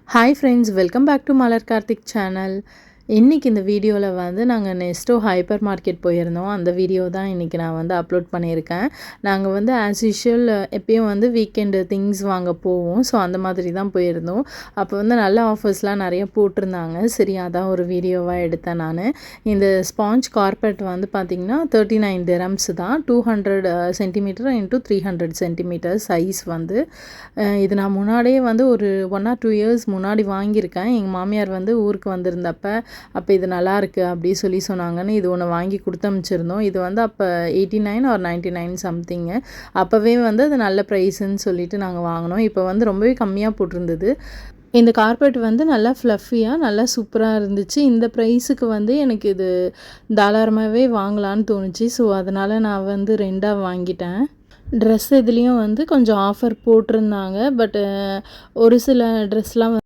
Hi friends, welcome back to Malar Karthik channel. இன்றைக்கி இந்த வீடியோவில் வந்து நாங்கள் நெஸ்டோ ஹைப்பர் மார்க்கெட் போயிருந்தோம். அந்த வீடியோ தான் இன்றைக்கி நான் வந்து அப்லோட் பண்ணியிருக்கேன். நாங்கள் வந்து ஆஸ் யூஷுவல் எப்பயும் வந்து வீக்கெண்டு திங்ஸ் வாங்க போவோம். ஸோ அந்த மாதிரி தான் போயிருந்தோம். அப்போ வந்து நல்ல ஆஃபர்ஸ்லாம் நிறைய போட்டிருந்தாங்க. சரி அதான் ஒரு வீடியோவாக எடுத்தேன் நான். இந்த ஸ்பாஞ்ச் கார்பெட் வந்து பார்த்திங்கன்னா 39 dirhams தான். 200 சென்டிமீட்டர் இன்ட்டு 300 சென்டிமீட்டர் சைஸ் வந்து. இது நான் முன்னாடியே வந்து ஒரு 1 or 2 இயர்ஸ் முன்னாடி வாங்கியிருக்கேன். எங்கள் மாமியார் வந்து ஊருக்கு வந்திருந்தப்போ அப்போ இது நல்லாயிருக்கு அப்படி சொன்னாங்கன்னு இது ஒன்று வாங்கி கொடுத்து அனுப்பிச்சிருந்தோம். இது வந்து அப்போ 89 or 99 சம்திங்கு. அப்போவே வந்து அது நல்ல ப்ரைஸுன்னு சொல்லிட்டு நாங்கள் வாங்கினோம். இப்போ வந்து ரொம்பவே கம்மியாக போட்டிருந்தது. இந்த கார்பெட் வந்து நல்லா ஃப்ளஃபியாக நல்லா சூப்பராக இருந்துச்சு. இந்த ப்ரைஸுக்கு வந்து எனக்கு இது தாராளமாகவே வாங்கலான்னு தோணுச்சு. ஸோ அதனால் நான் வந்து 2ஆக வாங்கிட்டேன். ட்ரெஸ் இதுலேயும் வந்து கொஞ்சம் ஆஃபர் போட்டிருந்தாங்க. பட் ஒரு சில ட்ரெஸ்லாம்